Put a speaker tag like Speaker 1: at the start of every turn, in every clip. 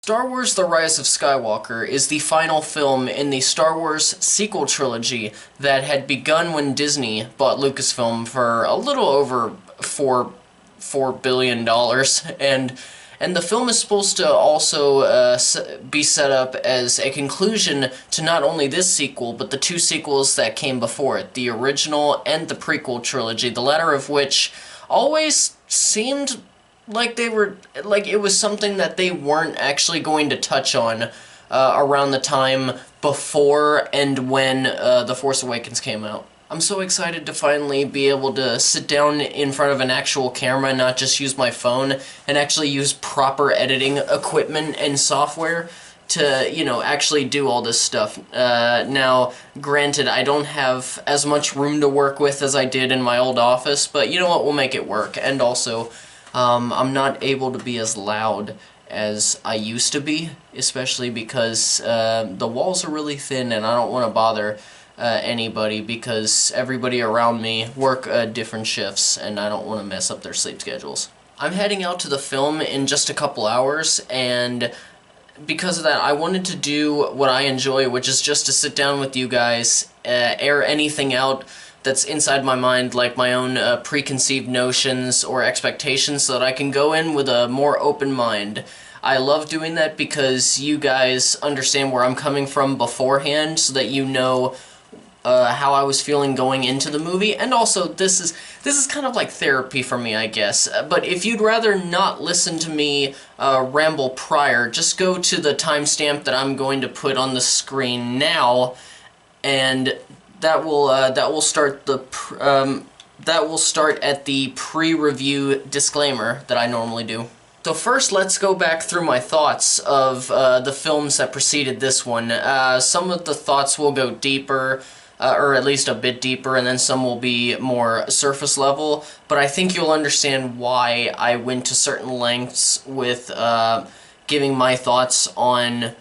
Speaker 1: Star Wars The Rise of Skywalker is the final film in the Star Wars sequel trilogy that had begun when Disney bought Lucasfilm for a little over $4 billion, and the film is supposed to also be set up as a conclusion to not only this sequel, but the two sequels that came before it, the original and the prequel trilogy, the latter of which always seemed like it was something that they weren't actually going to touch on around the time before and when The Force Awakens came out. I'm so excited to finally be able to sit down in front of an actual camera and not just use my phone, and actually use proper editing equipment and software to, actually do all this stuff. Now, granted, I don't have as much room to work with as I did in my old office, but you know what, we'll make it work. And also, I'm not able to be as loud as I used to be, especially because the walls are really thin and I don't want to bother anybody, because everybody around me work different shifts and I don't want to mess up their sleep schedules. I'm heading out to the film in just a couple hours, and because of that, I wanted to do what I enjoy, which is just to sit down with you guys, air anything out that's inside my mind, like my own preconceived notions or expectations, so that I can go in with a more open mind. I love doing that because you guys understand where I'm coming from beforehand, so that you know how I was feeling going into the movie, and also this is kind of like therapy for me, I guess. But if you'd rather not listen to me ramble prior, just go to the timestamp that I'm going to put on the screen now, and that will start at the pre-review disclaimer that I normally do. So first, let's go back through my thoughts of the films that preceded this one. Some of the thoughts will go deeper, or at least a bit deeper, and then some will be more surface level, but I think you'll understand why I went to certain lengths with giving my thoughts on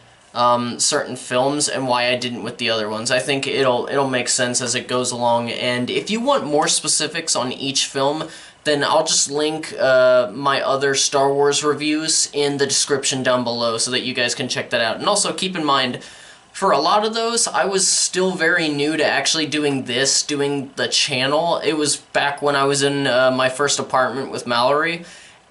Speaker 1: certain films and why I didn't with the other ones. I think it'll make sense as it goes along, and if you want more specifics on each film, then I'll just link my other Star Wars reviews in the description down below so that you guys can check that out. And also keep in mind, for a lot of those, I was still very new to actually doing the channel. It was back when I was in my first apartment with Mallory,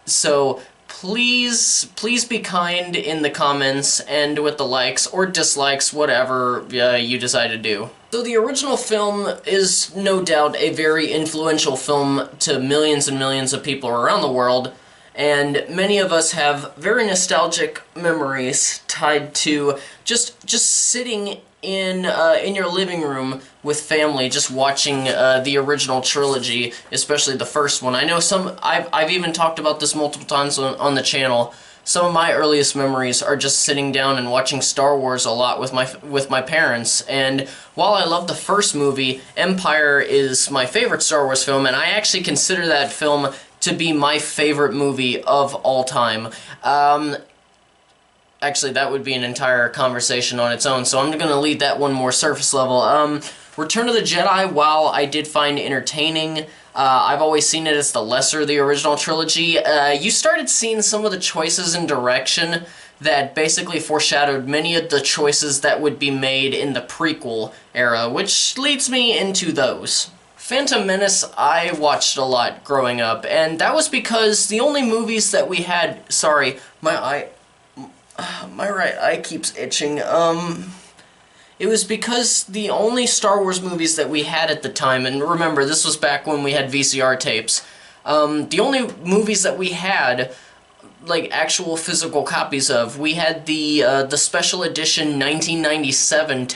Speaker 1: so please be kind in the comments and with the likes or dislikes, whatever you decide to do. So the original film is no doubt a very influential film to millions and millions of people around the world, and many of us have very nostalgic memories tied to just sitting in your living room with family, just watching the original trilogy, especially the first one. I know I've even talked about this multiple times on the channel. Some of my earliest memories are just sitting down and watching Star Wars a lot with my parents, and while I love the first movie, Empire is my favorite Star Wars film, and I actually consider that film to be my favorite movie of all time. Actually, that would be an entire conversation on its own, so I'm going to leave that one more surface level. Return of the Jedi, while I did find entertaining, I've always seen it as the lesser of the original trilogy. You started seeing some of the choices in direction that basically foreshadowed many of the choices that would be made in the prequel era, which leads me into those. Phantom Menace I watched a lot growing up, and that was because the only movies that we had... Sorry, my right eye keeps itching. It was because the only Star Wars movies that we had at the time, and remember, this was back when we had VCR tapes, the only movies that we had, like, actual physical copies of, we had the special edition 1997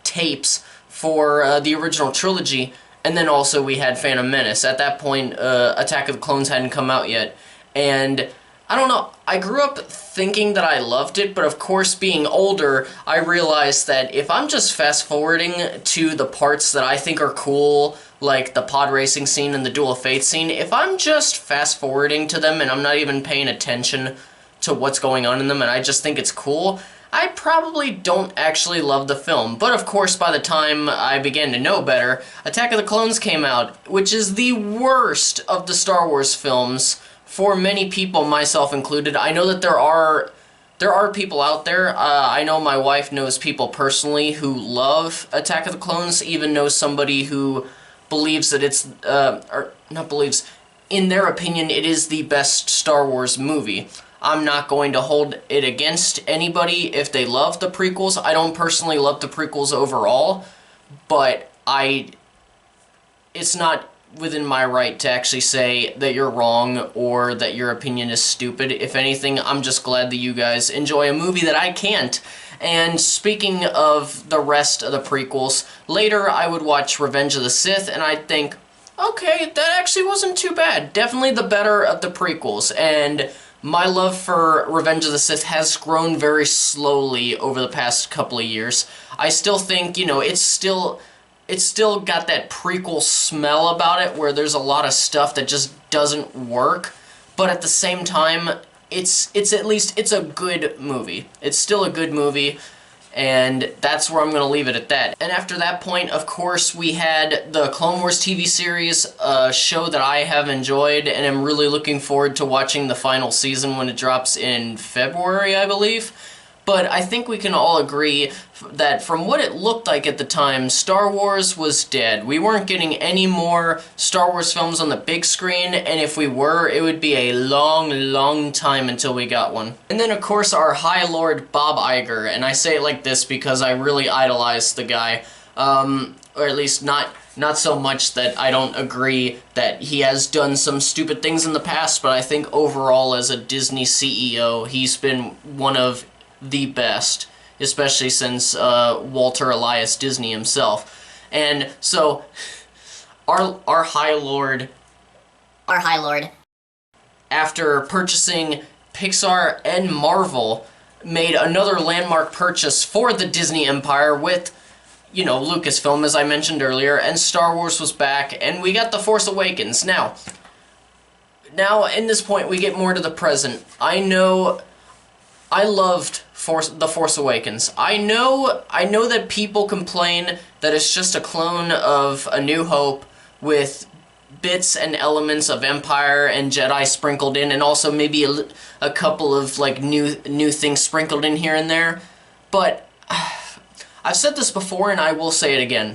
Speaker 1: tapes for the original trilogy, and then also we had Phantom Menace. At that point, Attack of the Clones hadn't come out yet, and I don't know, I grew up thinking that I loved it, but of course, being older, I realized that if I'm just fast-forwarding to the parts that I think are cool, like the pod racing scene and the Duel of Fate scene, if I'm just fast-forwarding to them and I'm not even paying attention to what's going on in them and I just think it's cool, I probably don't actually love the film. But of course, by the time I began to know better, Attack of the Clones came out, which is the worst of the Star Wars films for many people, myself included, I know that there are people out there. I know my wife knows people personally who love Attack of the Clones, even knows somebody who believes that it's, or not believes, in their opinion, it is the best Star Wars movie. I'm not going to hold it against anybody if they love the prequels. I don't personally love the prequels overall, but it's not within my right to actually say that you're wrong or that your opinion is stupid. If anything, I'm just glad that you guys enjoy a movie that I can't. And speaking of the rest of the prequels, later I would watch Revenge of the Sith and I'd think, okay, that actually wasn't too bad. Definitely the better of the prequels. And my love for Revenge of the Sith has grown very slowly over the past couple of years. I still think, you know, it's still got that prequel smell about it where there's a lot of stuff that just doesn't work, but at the same time, it's at least, it's a good movie. It's still a good movie, and that's where I'm going to leave it at that. And after that point, of course, we had the Clone Wars TV series, a show that I have enjoyed, and I'm really looking forward to watching the final season when it drops in February, I believe. But I think we can all agree that from what it looked like at the time, Star Wars was dead. We weren't getting any more Star Wars films on the big screen, and if we were, it would be a long, long time until we got one. And then, of course, our High Lord Bob Iger, and I say it like this because I really idolize the guy, or at least not so much that I don't agree that he has done some stupid things in the past, but I think overall as a Disney CEO, he's been one of the best, especially since Walter Elias Disney himself. And so our High Lord, after purchasing Pixar and Marvel, made another landmark purchase for the Disney Empire with, you know, Lucasfilm, as I mentioned earlier, and Star Wars was back, and we got The Force Awakens. Now in this point, we get more to the present. I loved The Force Awakens. I know that people complain that it's just a clone of A New Hope with bits and elements of Empire and Jedi sprinkled in, and also maybe a couple of like new things sprinkled in here and there. But I've said this before, and I will say it again.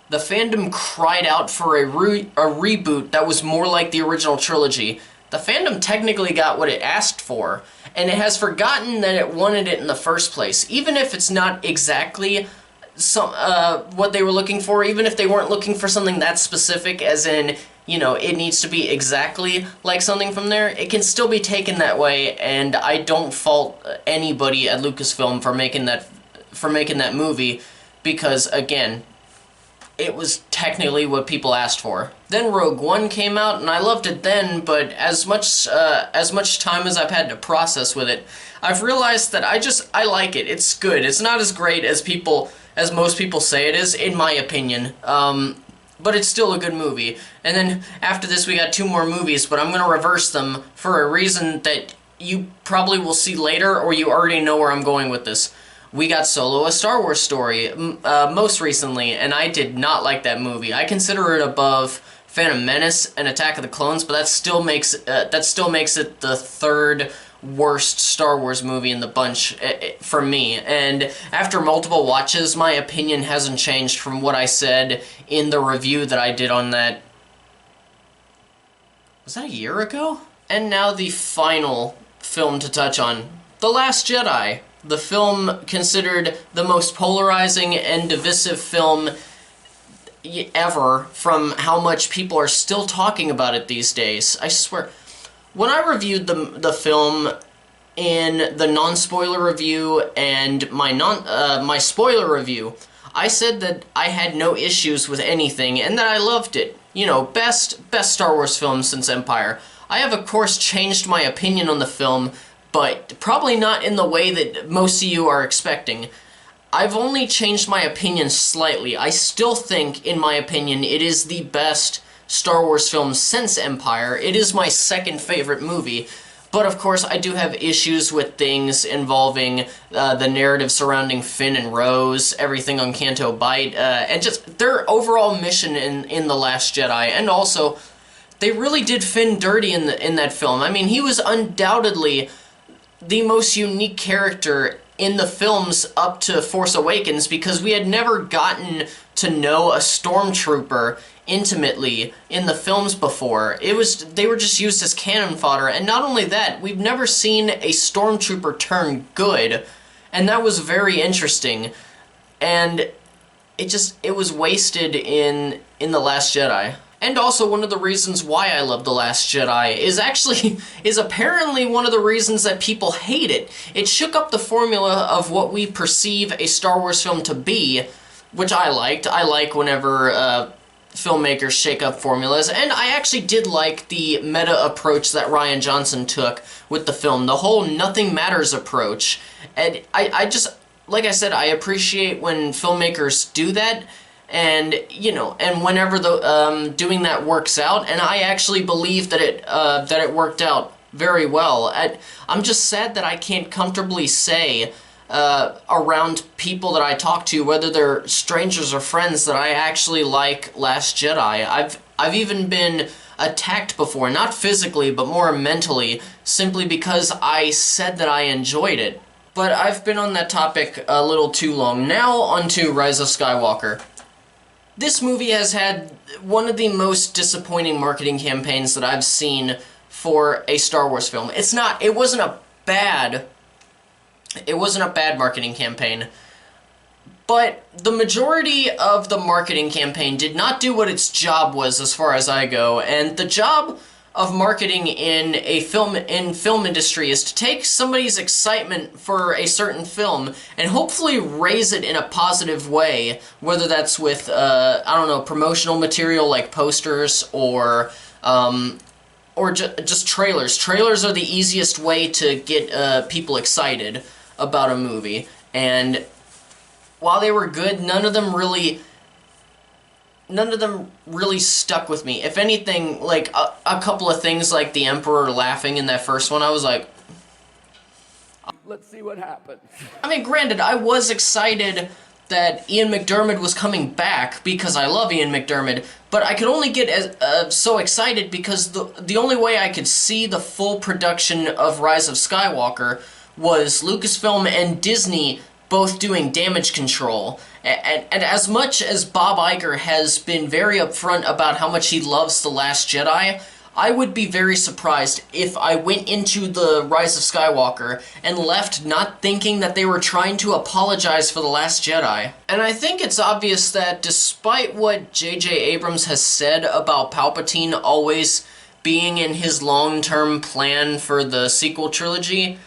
Speaker 1: The fandom cried out for a reboot that was more like the original trilogy. The fandom technically got what it asked for, and it has forgotten that it wanted it in the first place. Even if it's not exactly what they were looking for, even if they weren't looking for something that specific, as in, you know, it needs to be exactly like something from there, it can still be taken that way, and I don't fault anybody at Lucasfilm for making that movie, because, again, it was technically what people asked for. Then Rogue One came out, and I loved it then, but as much time as I've had to process with it, I've realized that I like it. It's good. It's not as great as most people say it is, in my opinion. But it's still a good movie. And then after this, we got 2 more movies, but I'm going to reverse them for a reason that you probably will see later, or you already know where I'm going with this. We got Solo: A Star Wars Story most recently, and I did not like that movie. I consider it above Phantom Menace and Attack of the Clones, but that still makes it the 3rd worst Star Wars movie in the bunch for me. And after multiple watches, my opinion hasn't changed from what I said in the review that I did on that. Was that a year ago? And now the final film to touch on, The Last Jedi. The film considered the most polarizing and divisive film ever, from how much people are still talking about it these days. I swear, when I reviewed the film in the non-spoiler review and my spoiler review, I said that I had no issues with anything and that I loved it. You know, best Star Wars film since Empire. I have, of course, changed my opinion on the film, but probably not in the way that most of you are expecting. I've only changed my opinion slightly. I still think, in my opinion, it is the best Star Wars film since Empire. It is my 2nd favorite movie. But of course, I do have issues with things involving the narrative surrounding Finn and Rose, everything on Canto Bight, and just their overall mission in The Last Jedi, and also they really did Finn dirty in that film. I mean, he was undoubtedly the most unique character in the films up to Force Awakens, because we had never gotten to know a stormtrooper intimately in the films before. They were just used as cannon fodder, and not only that, we've never seen a stormtrooper turn good, and that was very interesting. And it was wasted in The Last Jedi. And also, one of the reasons why I love The Last Jedi is apparently one of the reasons that people hate it. It shook up the formula of what we perceive a Star Wars film to be, which I liked. I like whenever filmmakers shake up formulas, and I actually did like the meta approach that Rian Johnson took with the film, the whole nothing matters approach. And I just, like I said, I appreciate when filmmakers do that. And, you know, and whenever the doing that works out, and I actually believe that it worked out very well. I'm just sad that I can't comfortably say around people that I talk to, whether they're strangers or friends, that I actually like Last Jedi. I've even been attacked before, not physically, but more mentally, simply because I said that I enjoyed it. But I've been on that topic a little too long. Now onto Rise of Skywalker. This movie has had one of the most disappointing marketing campaigns that I've seen for a Star Wars film. It wasn't a bad marketing campaign, but the majority of the marketing campaign did not do what its job was, as far as I go. And the job of marketing in film industry is to take somebody's excitement for a certain film and hopefully raise it in a positive way, whether that's with I don't know, promotional material like posters or just trailers. Trailers are the easiest way to get people excited about a movie, and while they were good, none of them really stuck with me. If anything, like a couple of things like the Emperor laughing in that first one, I was like,
Speaker 2: let's see what happens.
Speaker 1: I mean, granted, I was excited that Ian McDiarmid was coming back because I love Ian McDiarmid, but I could only get so excited because the only way I could see the full production of Rise of Skywalker was Lucasfilm and Disney both doing damage control. And as much as Bob Iger has been very upfront about how much he loves The Last Jedi, I would be very surprised if I went into The Rise of Skywalker and left not thinking that they were trying to apologize for The Last Jedi. And I think it's obvious that despite what J.J. Abrams has said about Palpatine always being in his long-term plan for the sequel trilogy,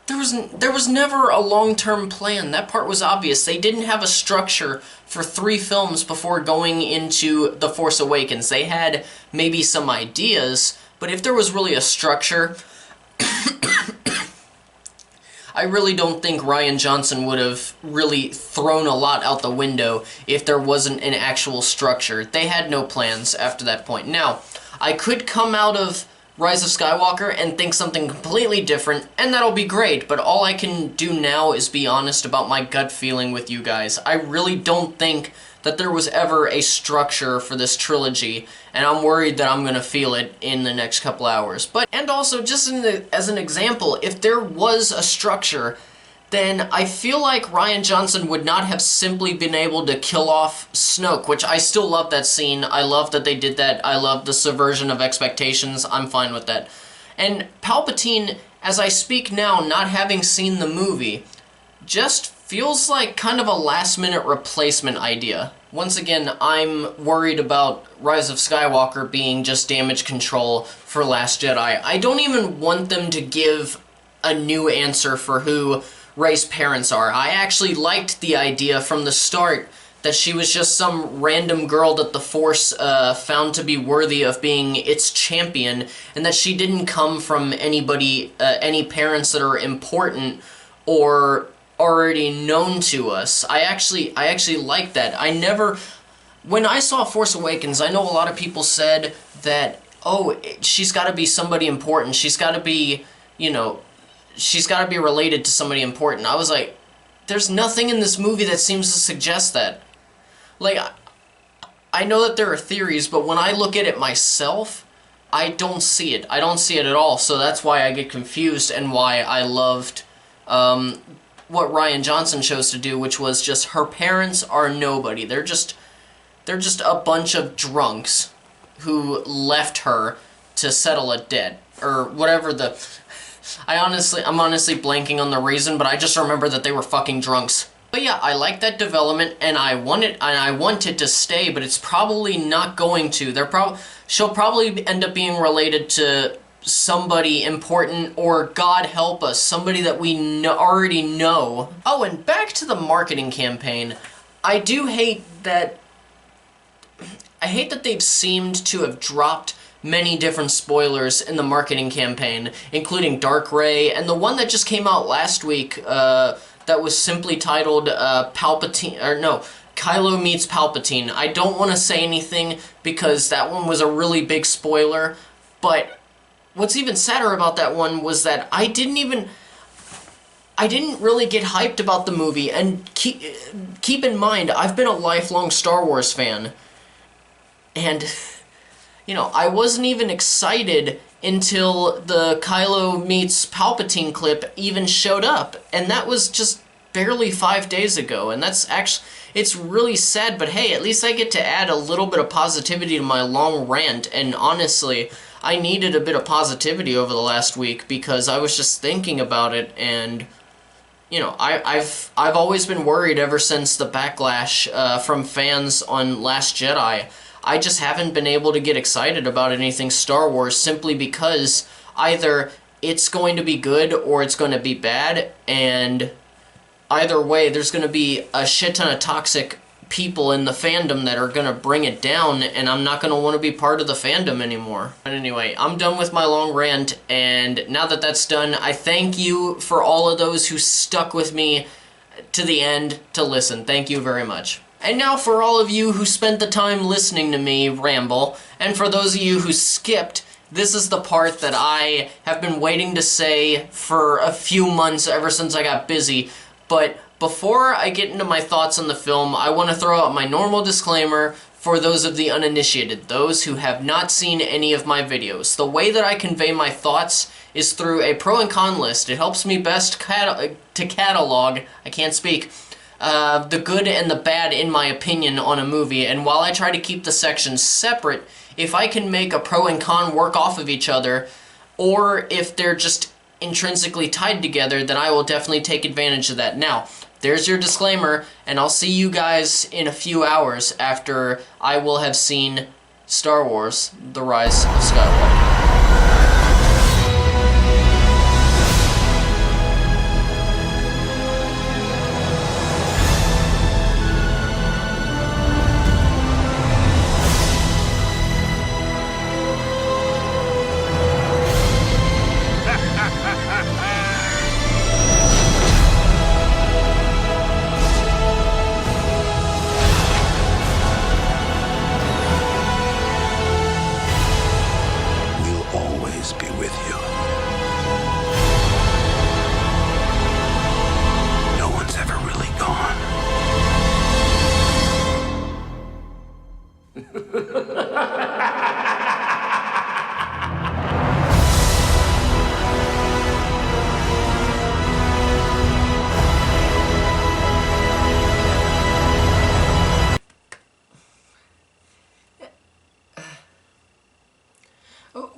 Speaker 1: there was never a long-term plan. That part was obvious. They didn't have a structure for 3 films before going into The Force Awakens. They had maybe some ideas, but if there was really a structure, I really don't think Rian Johnson would have really thrown a lot out the window if there wasn't an actual structure. They had no plans after that point. Now, I could come out of Rise of Skywalker and think something completely different, and that'll be great, but all I can do now is be honest about my gut feeling with you guys. I really don't think that there was ever a structure for this trilogy, and I'm worried that I'm gonna feel it in the next couple hours. And also, just as an example, if there was a structure, then I feel like Rian Johnson would not have simply been able to kill off Snoke, which I still love that scene. I love that they did that. I love the subversion of expectations. I'm fine with that. And Palpatine, as I speak now, not having seen the movie, just feels like kind of a last-minute replacement idea. Once again, I'm worried about Rise of Skywalker being just damage control for Last Jedi. I don't even want them to give a new answer for who Rey's parents are. I actually liked the idea from the start that she was just some random girl that the Force found to be worthy of being its champion, and that she didn't come from anybody, any parents that are important or already known to us. I actually like that. When I saw Force Awakens, I know a lot of people said that, oh, she's got to be somebody important. She's got to be, you know, she's got to be related to somebody important. I was like, there's nothing in this movie that seems to suggest that. Like, I know that there are theories, but when I look at it myself, I don't see it. I don't see it at all, so that's why I get confused and why I loved what Rian Johnson chose to do, which was just her parents are nobody. They're just a bunch of drunks who left her to settle a debt or whatever the I'm honestly blanking on the reason, but I just remember that they were fucking drunks. But yeah, I like that development, and I want it to stay, but it's probably not going to. She'll probably end up being related to somebody important, or God help us, somebody that we already know. Oh, and back to the marketing campaign. I hate that they've seemed to have dropped many different spoilers in the marketing campaign, including Dark Ray, and the one that just came out last week, that was simply titled, Kylo meets Palpatine. I don't want to say anything because that one was a really big spoiler, but what's even sadder about that one was that I didn't really get hyped about the movie, and keep in mind, I've been a lifelong Star Wars fan, and, you know, I wasn't even excited until the Kylo meets Palpatine clip even showed up, and that was just barely 5 days ago, and that's actually, it's really sad, but hey, at least I get to add a little bit of positivity to my long rant, and honestly, I needed a bit of positivity over the last week because I was just thinking about it, and, you know, I've always been worried ever since the backlash from fans on Last Jedi. I just haven't been able to get excited about anything Star Wars simply because either it's going to be good or it's going to be bad, and either way, there's going to be a shit ton of toxic people in the fandom that are going to bring it down, and I'm not going to want to be part of the fandom anymore. But anyway, I'm done with my long rant, and now that that's done, I thank you for all of those who stuck with me to the end to listen. Thank you very much. And now for all of you who spent the time listening to me ramble, and for those of you who skipped, this is the part that I have been waiting to say for a few months ever since I got busy. But before I get into my thoughts on the film, I want to throw out my normal disclaimer for those of the uninitiated, those who have not seen any of my videos. The way that I convey my thoughts is through a pro and con list. It helps me best to catalog, I can't speak, the good and the bad in my opinion on a movie, and while I try to keep the sections separate, if I can make a pro and con work off of each other, or if they're just intrinsically tied together, then I will definitely take advantage of that. Now, there's your disclaimer, and I'll see you guys in a few hours after I will have seen Star Wars: The Rise of Skywalker.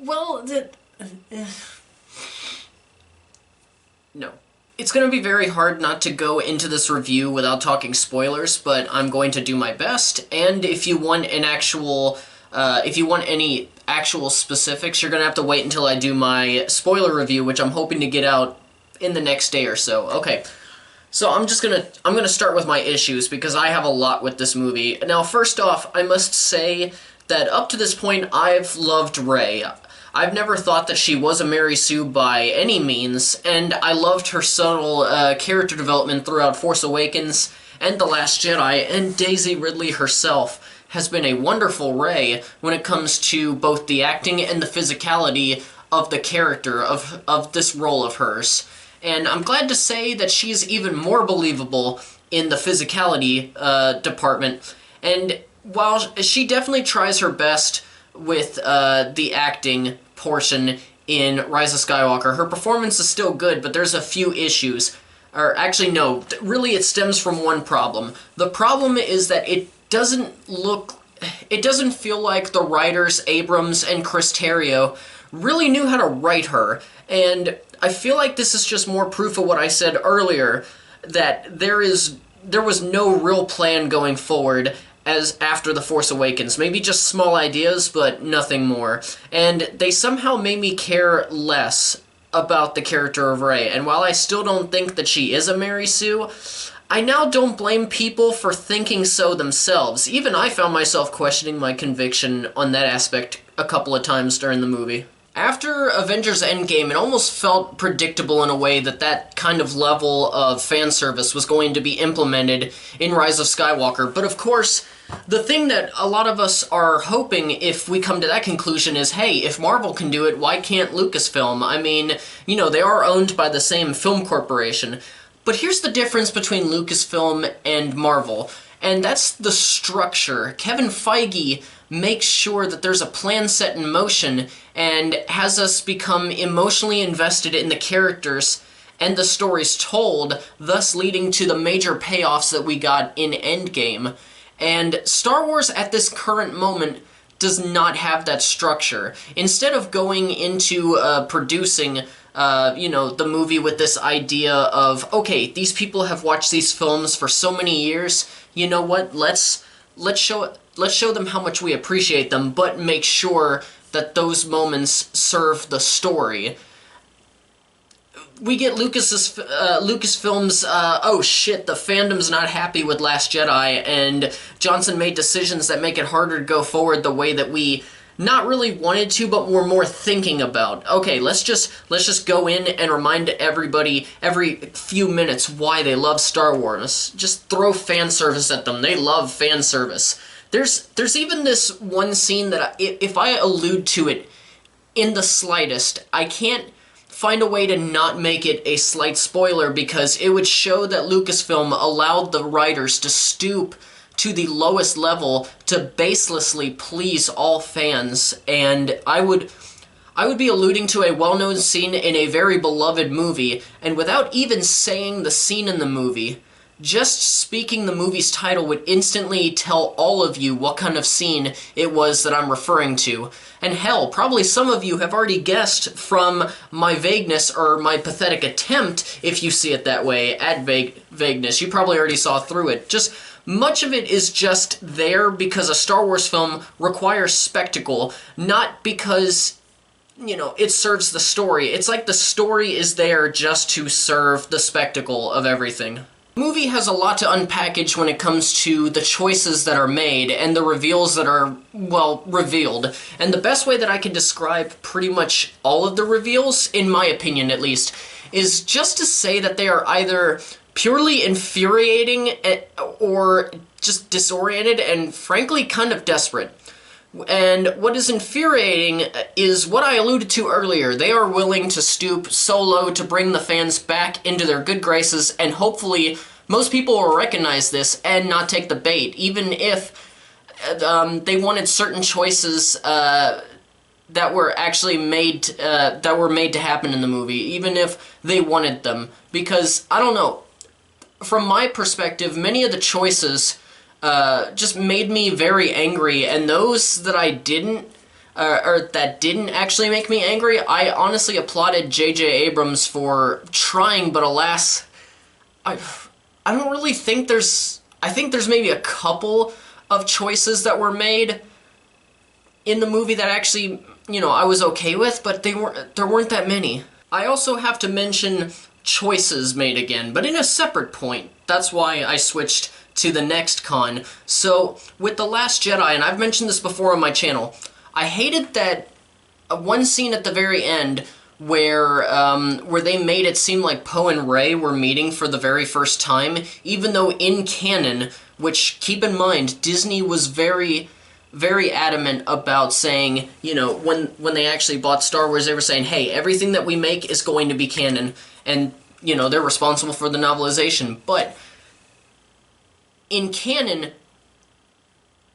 Speaker 1: Well, no. It's going to be very hard not to go into this review without talking spoilers, but I'm going to do my best, and if you want any actual specifics, you're going to have to wait until I do my spoiler review, which I'm hoping to get out in the next day or so. Okay, so I'm going to start with my issues, because I have a lot with this movie. Now, first off, I must say that up to this point, I've loved Rey. I've never thought that she was a Mary Sue by any means, and I loved her subtle character development throughout Force Awakens and The Last Jedi, and Daisy Ridley herself has been a wonderful Rey when it comes to both the acting and the physicality of the character of this role of hers. And I'm glad to say that she's even more believable in the physicality department, and while she definitely tries her best with the acting portion in Rise of Skywalker. Her performance is still good, but there's a few issues. Or actually, no, really it stems from one problem. The problem is that it doesn't feel like the writers, Abrams and Chris Terrio, really knew how to write her. And I feel like this is just more proof of what I said earlier, that there was no real plan going forward as after The Force Awakens. Maybe just small ideas, but nothing more. And they somehow made me care less about the character of Rey. And while I still don't think that she is a Mary Sue, I now don't blame people for thinking so themselves. Even I found myself questioning my conviction on that aspect a couple of times during the movie. After Avengers Endgame, it almost felt predictable in a way that that kind of level of fan service was going to be implemented in Rise of Skywalker. But of course, the thing that a lot of us are hoping, if we come to that conclusion, is, hey, if Marvel can do it, why can't Lucasfilm? I mean, you know, they are owned by the same film corporation. But here's the difference between Lucasfilm and Marvel, and that's the structure. Kevin Feige makes sure that there's a plan set in motion and has us become emotionally invested in the characters and the stories told, thus leading to the major payoffs that we got in Endgame. And Star Wars at this current moment does not have that structure. Instead of going into producing the movie with this idea of, okay, these people have watched these films for so many years, you know what, let's show them how much we appreciate them, but make sure that those moments serve the story. We get Lucasfilm's, oh shit, the fandom's not happy with Last Jedi, and Johnson made decisions that make it harder to go forward the way that we not really wanted to, but were more thinking about. Okay, let's just go in and remind everybody every few minutes why they love Star Wars. Just throw fan service at them. They love fan service. There's even this one scene that if I allude to it in the slightest, I can't find a way to not make it a slight spoiler, because it would show that Lucasfilm allowed the writers to stoop to the lowest level to baselessly please all fans. And I would be alluding to a well-known scene in a very beloved movie, and without even saying the scene in the movie, just speaking the movie's title would instantly tell all of you what kind of scene it was that I'm referring to. And hell, probably some of you have already guessed from my vagueness, or my pathetic attempt, if you see it that way, at vagueness. You probably already saw through it. Just much of it is just there because a Star Wars film requires spectacle, not because, you know, it serves the story. It's like the story is there just to serve the spectacle of everything. The movie has a lot to unpackage when it comes to the choices that are made and the reveals that are, well, revealed. And the best way that I can describe pretty much all of the reveals, in my opinion at least, is just to say that they are either purely infuriating or just disoriented and frankly kind of desperate. And what is infuriating is what I alluded to earlier. They are willing to stoop so low to bring the fans back into their good graces, and hopefully most people will recognize this and not take the bait, even if they wanted certain choices that were actually made to happen in the movie, even if they wanted them. Because, I don't know, from my perspective, many of the choices just made me very angry, and those that I didn't, or that didn't actually make me angry, I honestly applauded J.J. Abrams for trying, but alas, I don't really think I think there's maybe a couple of choices that were made in the movie that actually, you know, I was okay with, but there weren't that many. I also have to mention choices made again, but in a separate point. That's why I switched to the next con. So, with The Last Jedi, and I've mentioned this before on my channel, I hated that one scene at the very end where they made it seem like Poe and Rey were meeting for the very first time, even though in canon, which, keep in mind, Disney was very, very adamant about saying, you know, when they actually bought Star Wars, they were saying, hey, everything that we make is going to be canon, and, you know, they're responsible for the novelization. But in canon,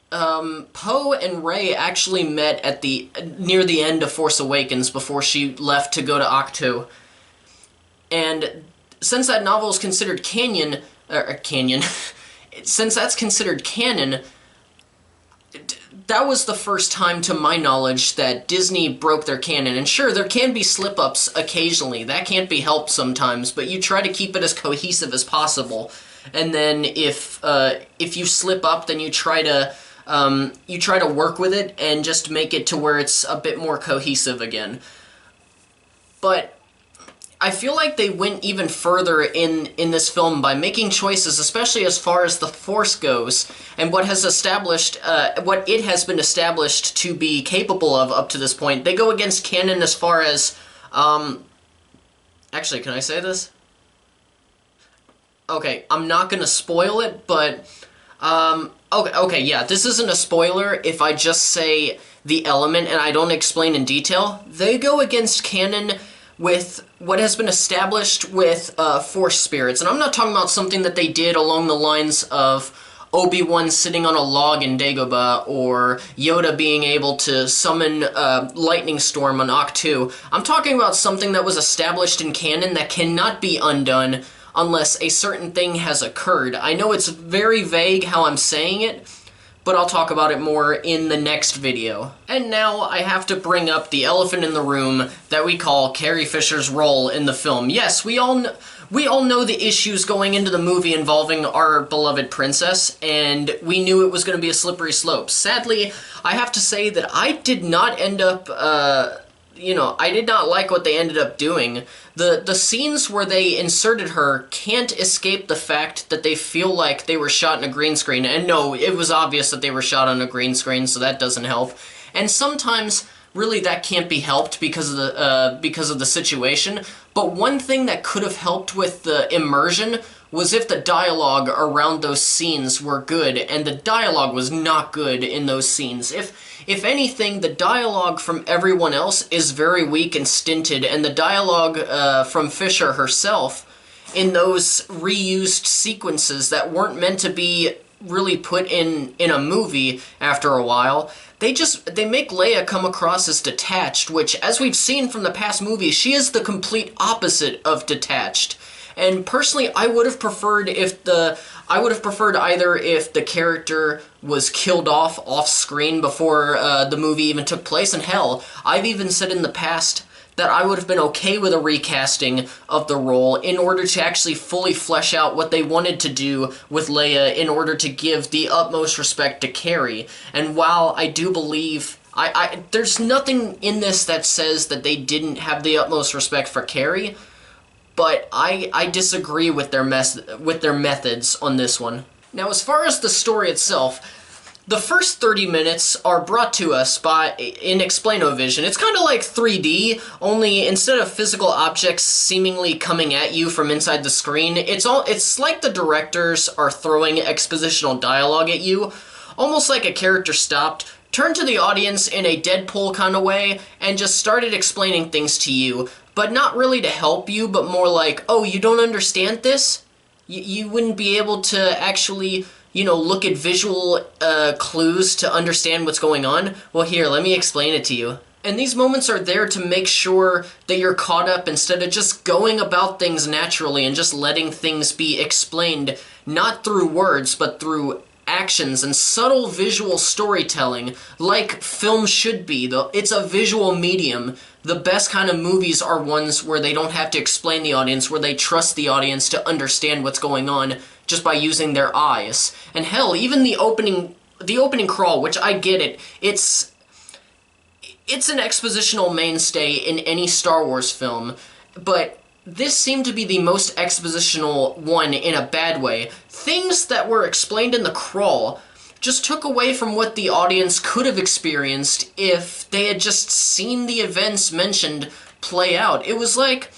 Speaker 1: Poe and Rey actually met at near the end of Force Awakens before she left to go to Octo. And since that novel is considered canon, since that's considered canon, that was the first time, to my knowledge, that Disney broke their canon. And sure, there can be slip-ups occasionally. That can't be helped sometimes, but you try to keep it as cohesive as possible. And then if you slip up, then you try to work with it and just make it to where it's a bit more cohesive again. But I feel like they went even further in this film by making choices, especially as far as the Force goes, and what it has been established to be capable of up to this point. They go against canon as far as, actually, can I say this? Okay, I'm not gonna spoil it, but, okay, yeah, this isn't a spoiler if I just say the element and I don't explain in detail. They go against canon with what has been established with Force spirits. And I'm not talking about something that they did along the lines of Obi-Wan sitting on a log in Dagobah, or Yoda being able to summon Lightning Storm on Ahch-To. I'm talking about something that was established in canon that cannot be undone unless a certain thing has occurred. I know it's very vague how I'm saying it, but I'll talk about it more in the next video. And now I have to bring up the elephant in the room that we call Carrie Fisher's role in the film. Yes, we all know the issues going into the movie involving our beloved princess, and we knew it was going to be a slippery slope. Sadly, I have to say that I did not end up, I did not like what they ended up doing. The scenes where they inserted her can't escape the fact that they feel like they were shot in a green screen. And no, it was obvious that they were shot on a green screen, so that doesn't help. And sometimes, really, that can't be helped because of the situation. But one thing that could have helped with the immersion was if the dialogue around those scenes were good, and the dialogue was not good in those scenes. If anything, the dialogue from everyone else is very weak and stinted, and the dialogue from Fisher herself in those reused sequences that weren't meant to be really put in a movie after a while, they make Leia come across as detached, which, as we've seen from the past movies, she is the complete opposite of detached. And personally, I would have preferred either if the character was killed off screen before the movie even took place, and hell, I've even said in the past that I would have been okay with a recasting of the role in order to actually fully flesh out what they wanted to do with Leia in order to give the utmost respect to Carrie. And while I do believe there's nothing in this that says that they didn't have the utmost respect for Carrie, but I disagree with their methods on this one. Now, as far as the story itself, the first 30 minutes are brought to us in Explain-O-Vision. It's kind of like 3D, only instead of physical objects seemingly coming at you from inside the screen, it's like the directors are throwing expositional dialogue at you, almost like a character stopped, turned to the audience in a Deadpool kind of way, and just started explaining things to you, but not really to help you, but more like, oh, you don't understand this? You wouldn't be able to actually, look at visual clues to understand what's going on? Well, here, let me explain it to you. And these moments are there to make sure that you're caught up instead of just going about things naturally and just letting things be explained, not through words, but through actions and subtle visual storytelling, like film should be. It's a visual medium. The best kind of movies are ones where they don't have to explain the audience, where they trust the audience to understand what's going on just by using their eyes. And hell, even the opening crawl, which I get it, it's an expositional mainstay in any Star Wars film, but this seemed to be the most expositional one in a bad way. Things that were explained in the crawl just took away from what the audience could have experienced if they had just seen the events mentioned play out. It was like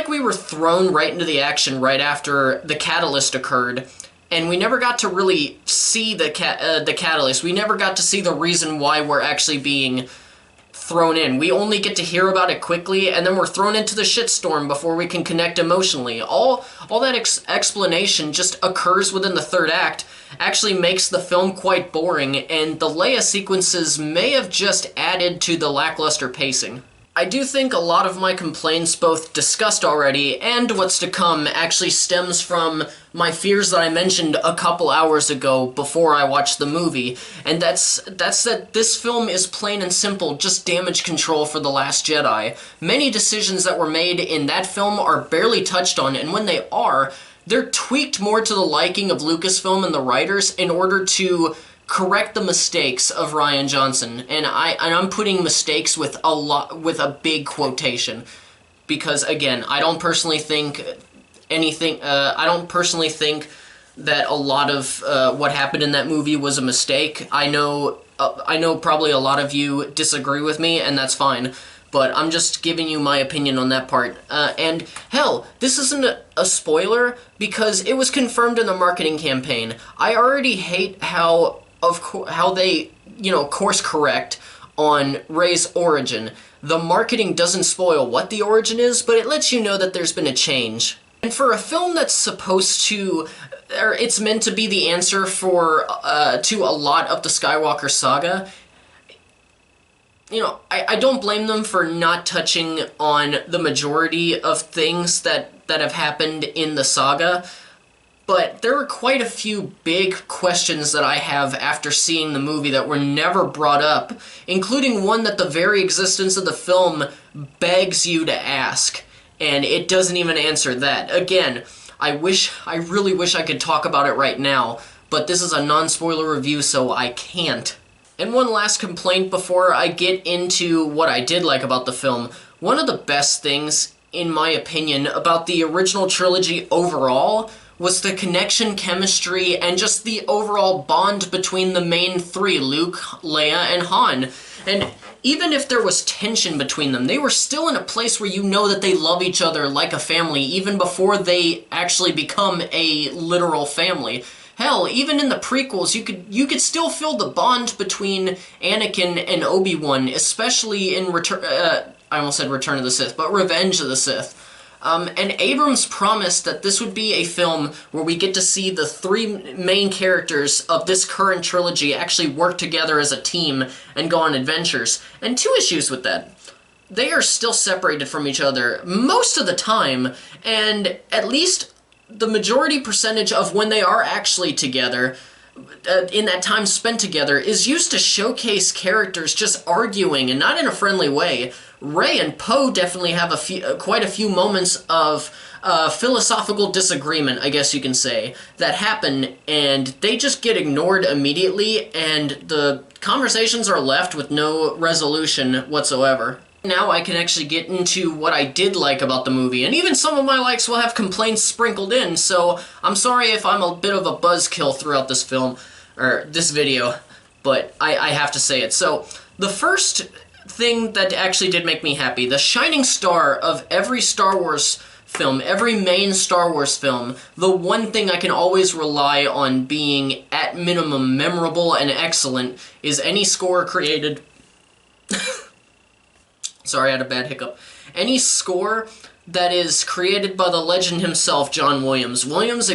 Speaker 1: we were thrown right into the action right after the catalyst occurred, and we never got to really see the catalyst. We never got to see the reason why we're actually being thrown in. We only get to hear about it quickly, and then we're thrown into the shitstorm before we can connect emotionally. All that explanation just occurs within the third act, actually makes the film quite boring, and the Leia sequences may have just added to the lackluster pacing. I do think a lot of my complaints, both discussed already and what's to come, actually stems from my fears that I mentioned a couple hours ago before I watched the movie, and that's that this film is plain and simple just damage control for The Last Jedi. Many decisions that were made in that film are barely touched on, and when they are, they're tweaked more to the liking of Lucasfilm and the writers in order to correct the mistakes of Rian Johnson, and I'm putting mistakes with a big quotation, because again, I don't personally think anything. I don't personally think that a lot of what happened in that movie was a mistake. I know probably a lot of you disagree with me, and that's fine. But I'm just giving you my opinion on that part. And hell, this isn't a spoiler because it was confirmed in the marketing campaign. I already hate how they, course correct on Rey's origin. The marketing doesn't spoil what the origin is, but it lets you know that there's been a change. And for a film that's supposed to, or it's meant to be the answer to a lot of the Skywalker saga, I don't blame them for not touching on the majority of things that have happened in the saga. But there are quite a few big questions that I have after seeing the movie that were never brought up, including one that the very existence of the film begs you to ask, and it doesn't even answer that. Again, I really wish I could talk about it right now, but this is a non-spoiler review, so I can't. And one last complaint before I get into what I did like about the film. One of the best things, in my opinion, about the original trilogy overall was the connection, chemistry, and just the overall bond between the main three, Luke, Leia, and Han. And even if there was tension between them, they were still in a place where you know that they love each other like a family, even before they actually become a literal family. Hell, even in the prequels, you could still feel the bond between Anakin and Obi-Wan, especially in I almost said Return of the Sith, but Revenge of the Sith. And Abrams promised that this would be a film where we get to see the three main characters of this current trilogy actually work together as a team and go on adventures. And two issues with that. They are still separated from each other most of the time, and at least the majority percentage of when they are actually together, in that time spent together, is used to showcase characters just arguing, and not in a friendly way. Rey and Poe definitely have quite a few moments of philosophical disagreement, I guess you can say, that happen, and they just get ignored immediately, and the conversations are left with no resolution whatsoever. Now I can actually get into what I did like about the movie, and even some of my likes will have complaints sprinkled in, so I'm sorry if I'm a bit of a buzzkill throughout this film, or this video, but I have to say it. So, the first thing that actually did make me happy, the shining star of every Star Wars film, every main Star Wars film, the one thing I can always rely on being, at minimum, memorable and excellent, is any score created... Sorry, I had a bad hiccup. Any score that is created by the legend himself, John Williams. Williams,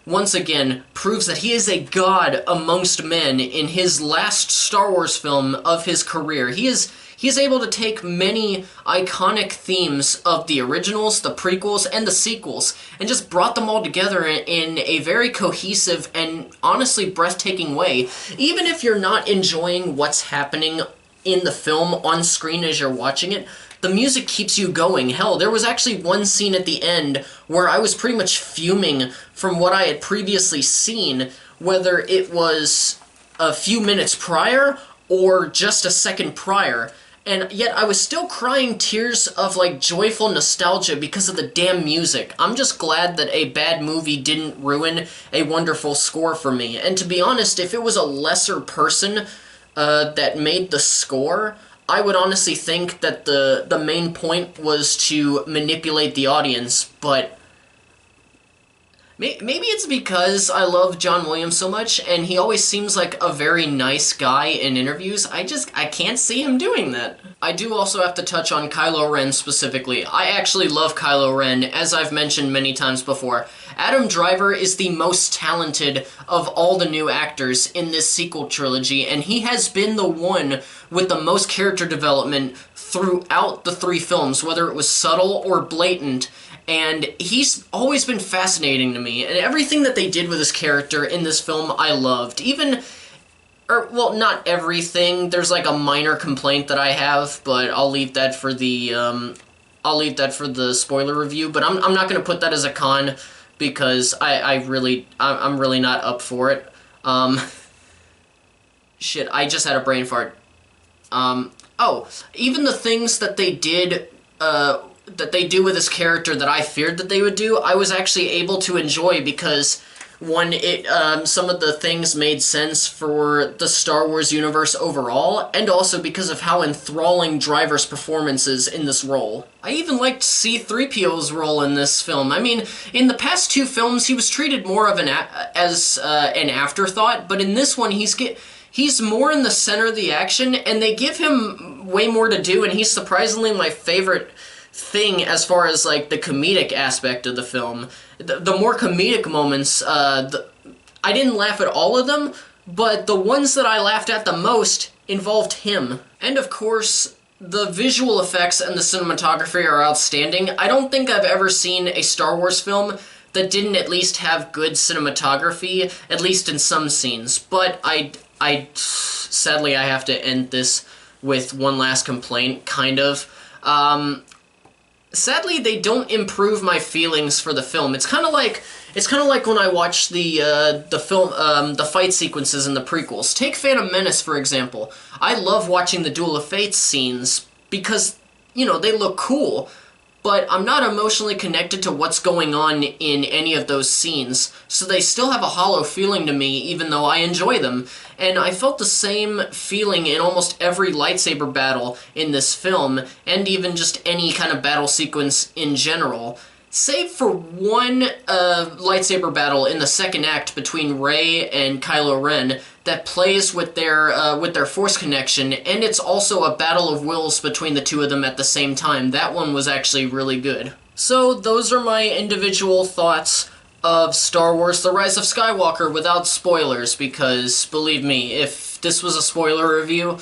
Speaker 1: once again, proves that he is a god amongst men in his last Star Wars film of his career. He is able to take many iconic themes of the originals, the prequels, and the sequels, and just brought them all together in a very cohesive and honestly breathtaking way. Even if you're not enjoying what's happening in the film on screen as you're watching it, the music keeps you going. Hell, there was actually one scene at the end where I was pretty much fuming from what I had previously seen, whether it was a few minutes prior or just a second prior, and yet I was still crying tears of, like, joyful nostalgia because of the damn music. I'm just glad that a bad movie didn't ruin a wonderful score for me, and to be honest, if it was a lesser person that made the score, I would honestly think that the main point was to manipulate the audience, but Maybe it's because I love John Williams so much, and he always seems like a very nice guy in interviews. I can't see him doing that. I do also have to touch on Kylo Ren specifically. I actually love Kylo Ren, as I've mentioned many times before. Adam Driver is the most talented of all the new actors in this sequel trilogy, and he has been the one with the most character development throughout the three films, whether it was subtle or blatant. And he's always been fascinating to me, and everything that they did with his character in this film I loved. Well, not everything. There's like a minor complaint that I have, but I'll leave that for the spoiler review. But I'm not gonna put that as a con because I'm really not up for it. Shit, I just had a brain fart. Even the things that they did, that they do with his character that I feared that they would do, I was actually able to enjoy because, one, some of the things made sense for the Star Wars universe overall, and also because of how enthralling Driver's performance is in this role. I even liked C-3PO's role in this film. I mean, in the past two films, he was treated more of an afterthought, but in this one, he's more in the center of the action, and they give him way more to do, and he's surprisingly my favorite thing as far as like the comedic aspect of the film. The more comedic moments, I didn't laugh at all of them, but the ones that I laughed at the most involved him. And of course, the visual effects and the cinematography are outstanding. I don't think I've ever seen a Star Wars film that didn't at least have good cinematography, at least in some scenes. But sadly, I have to end this with one last complaint, kind of. Sadly, they don't improve my feelings for the film. It's kind of like when I watch the fight sequences in the prequels. Take Phantom Menace, for example. I love watching the Duel of Fates scenes because, you know, they look cool, but I'm not emotionally connected to what's going on in any of those scenes, so they still have a hollow feeling to me even though I enjoy them. And I felt the same feeling in almost every lightsaber battle in this film, and even just any kind of battle sequence in general. Save for one lightsaber battle in the second act between Rey and Kylo Ren that plays with their force connection, and it's also a battle of wills between the two of them at the same time. That one was actually really good. So those are my individual thoughts of Star Wars: The Rise of Skywalker without spoilers, because believe me, if this was a spoiler review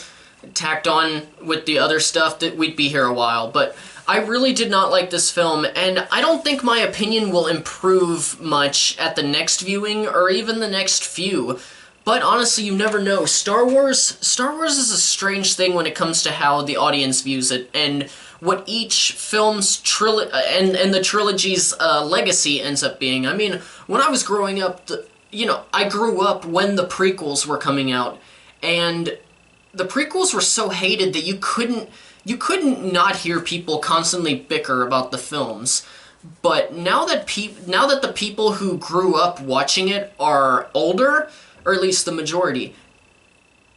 Speaker 1: tacked on with the other stuff, that we'd be here a while. But I really did not like this film, and I don't think my opinion will improve much at the next viewing or even the next few. But honestly, you never know. Star Wars is a strange thing when it comes to how the audience views it, and what each film's and the trilogy's legacy ends up being. I mean, when I was growing up, I grew up when the prequels were coming out, and the prequels were so hated that you couldn't not hear people constantly bicker about the films. But now that the people who grew up watching it are older, or at least the majority,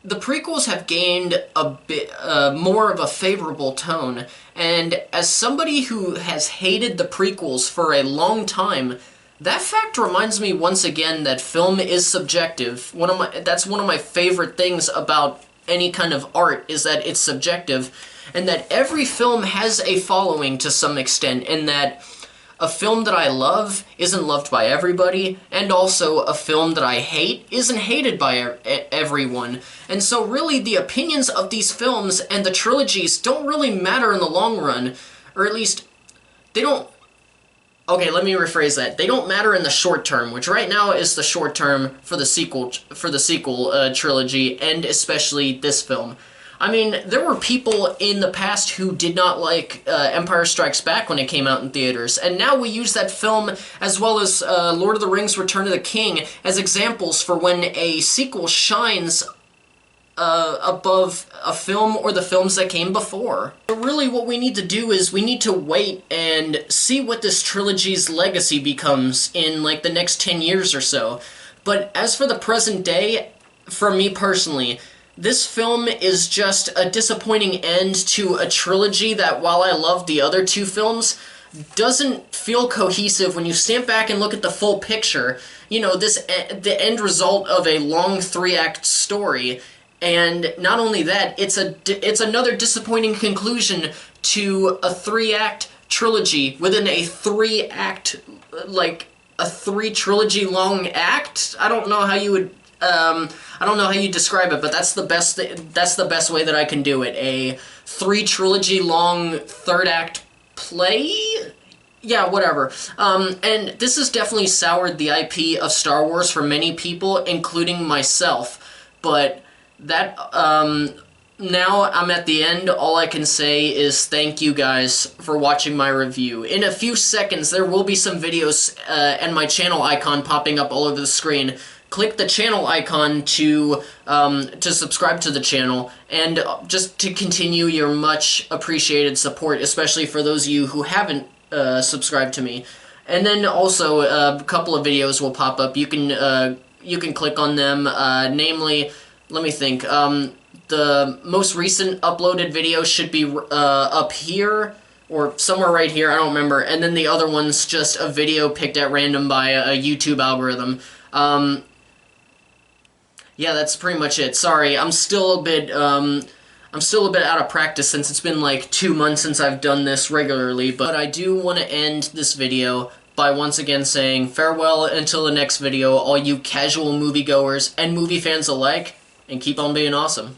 Speaker 1: the prequels have gained a bit more of a favorable tone. And as somebody who has hated the prequels for a long time, that fact reminds me once again that film is subjective. That's one of my favorite things about any kind of art, is that it's subjective, and that every film has a following to some extent, and that a film that I love isn't loved by everybody, and also a film that I hate isn't hated by everyone. And so really the opinions of these films and the trilogies don't really matter in the long run, or at least they don't. Okay, let me rephrase that. They don't matter in the short term, which right now is the short term for the sequel trilogy, and especially this film. I mean, there were people in the past who did not like Empire Strikes Back when it came out in theaters, and now we use that film, as well as Lord of the Rings: Return of the King, as examples for when a sequel shines above a film or the films that came before. But really what we need to do is we need to wait and see what this trilogy's legacy becomes in like the next 10 years or so. But as for the present day, for me personally, this film is just a disappointing end to a trilogy that, while I love the other two films, doesn't feel cohesive when you stand back and look at the full picture. You know, the end result of a long 3-act story, and not only that, it's another disappointing conclusion to a 3-act trilogy within a 3-act, like a 3 trilogy long act. I don't know how you would. I don't know how you describe it, but that's the best. That's the best way that I can do it. A 3 trilogy long 3rd-act play. Yeah, whatever. And this has definitely soured the IP of Star Wars for many people, including myself. But that, now I'm at the end. All I can say is thank you guys for watching my review. In a few seconds, there will be some videos and my channel icon popping up all over the screen. Click the channel icon to subscribe to the channel, and just to continue your much appreciated support, especially for those of you who haven't subscribed to me. And then also a couple of videos will pop up. You can click on them. Namely, let me think. The most recent uploaded video should be up here, or somewhere right here, I don't remember. And then the other one's just a video picked at random by a YouTube algorithm. Yeah, that's pretty much it. Sorry, I'm still a bit out of practice since it's been like 2 months since I've done this regularly, but I do want to end this video by once again saying farewell until the next video, all you casual moviegoers and movie fans alike, and keep on being awesome.